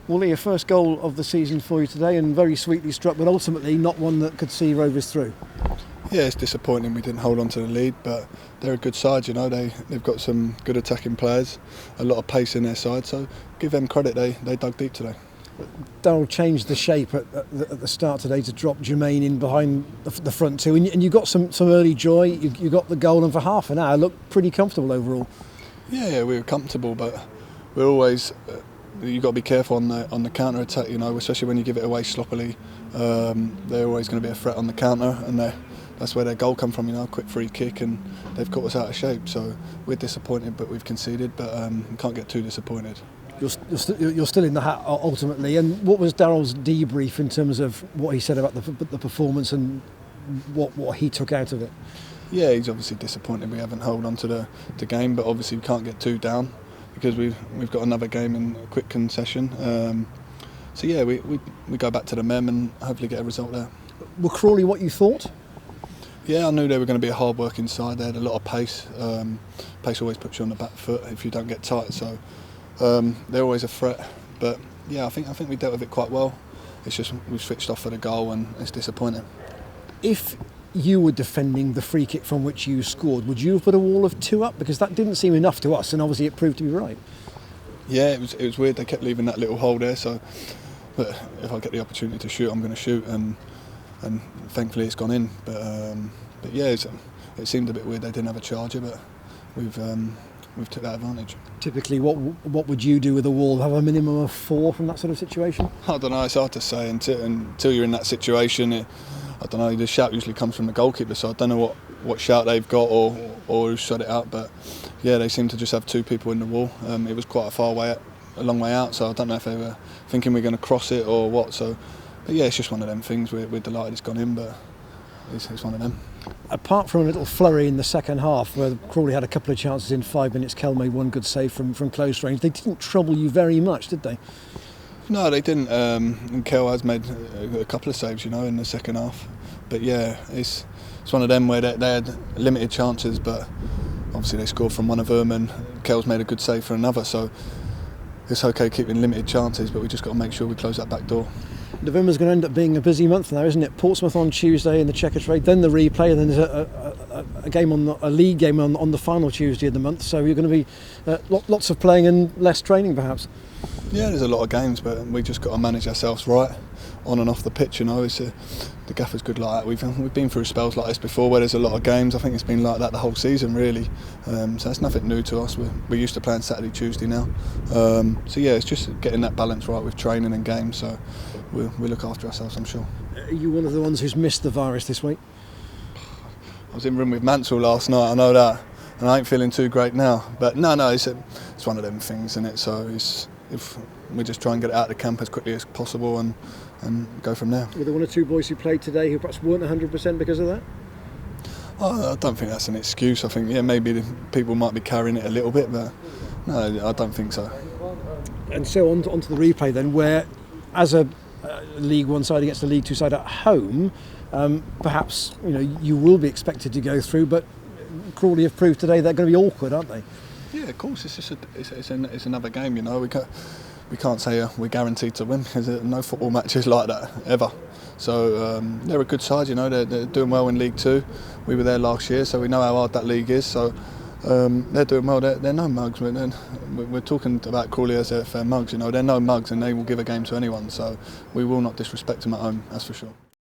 Wally, your first goal of the season for you today, and very sweetly struck, but ultimately not one that could see Rovers through. Yeah, it's disappointing we didn't hold on to the lead, but they're a good side, you know. They've got some good attacking players, a lot of pace in their side, so give them credit, they dug deep today. Darryl changed the shape at the start today to drop Jermaine in behind the front two, and you got some early joy. You got the goal, and for half an hour looked pretty comfortable overall. Yeah, we were comfortable, but we're always you've got to be careful on the counter attack, you know, especially when you give it away sloppily. They're always going to be a threat on the counter, and that's where their goal come from, you know, a quick free kick, and they've caught us out of shape. So we're disappointed, but we've conceded, but we can't get too disappointed. You're still in the hat ultimately. And what was Darryl's debrief in terms of what he said about the performance and what he took out of it? Yeah, he's obviously disappointed we haven't held on to the game, but obviously we can't get too down because we've got another game in a quick concession. So yeah, we go back to the Mem and hopefully get a result there. Were Crawley what you thought? Yeah, I knew they were going to be a hard working side. They had a lot of pace. Pace always puts you on the back foot if you don't get tight. So they're always a threat. But yeah, I think we dealt with it quite well. It's just we've switched off for the goal and it's disappointing. If you were defending the free kick from which you scored, would you have put a wall of two up? Because that didn't seem enough to us, and obviously it proved to be right. Yeah, it was weird. They kept leaving that little hole there. So, but if I get the opportunity to shoot, I'm going to shoot, and thankfully it's gone in. But yeah, it seemed a bit weird. They didn't have a charger, but we've took that advantage. Typically, what would you do with a wall? Have a minimum of 4 from that sort of situation? I don't know. It's hard to say until you're in that situation. I don't know. The shout usually comes from the goalkeeper, so I don't know what shout they've got or who shut it out. But yeah, they seem to just have 2 people in the wall. It was quite a long way out, so I don't know if they were thinking we're going to cross it or what. So, but yeah, it's just one of them things. We're delighted it's gone in, but it's one of them. Apart from a little flurry in the second half where Crawley had a couple of chances in 5 minutes, Kel made one good save from close range. They didn't trouble you very much, did they? No, they didn't. And Kel has made a couple of saves, you know, in the second half. But yeah, it's one of them where they had limited chances, but obviously they scored from one of them, and Kel's made a good save for another. So it's okay keeping limited chances, but we just got to make sure we close that back door. November's going to end up being a busy month now, isn't it? Portsmouth on Tuesday in the Checker Trade, then the replay, and then there's a league game on the final Tuesday of the month. So you're going to be lots of playing and less training, perhaps. Yeah, there's a lot of games, but we just got to manage ourselves right on and off the pitch. You know, the gaffer's good like that. We've been through spells like this before, where there's a lot of games. I think it's been like that the whole season, really. So it's nothing new to us. We're used to playing Saturday, Tuesday now. So yeah, it's just getting that balance right with training and games. So we'll look after ourselves, I'm sure. Are you one of the ones who's missed the virus this week? I was in room with Mansell last night. I know that, and I ain't feeling too great now. But no, it's one of them things, isn't it? So if we just try and get it out of the camp as quickly as possible and go from there. Were there 1 or 2 boys who played today who perhaps weren't 100% because of that? I don't think that's an excuse. I think maybe the people might be carrying it a little bit, but no, I don't think so. And so on to the replay then, where as a League One side against a League Two side at home, perhaps you will be expected to go through, but Crawley have proved today they're going to be awkward, aren't they? Yeah, of course. It's just it's another game. You know, we can't say we're guaranteed to win because no football match is like that ever. So they're a good side. You know, they're doing well in League Two. We were there last year, so we know how hard that league is. So they're doing well. They're no mugs. We're talking about Crawley as if they're mugs. You know, they're no mugs, and they will give a game to anyone. So we will not disrespect them at home. That's for sure.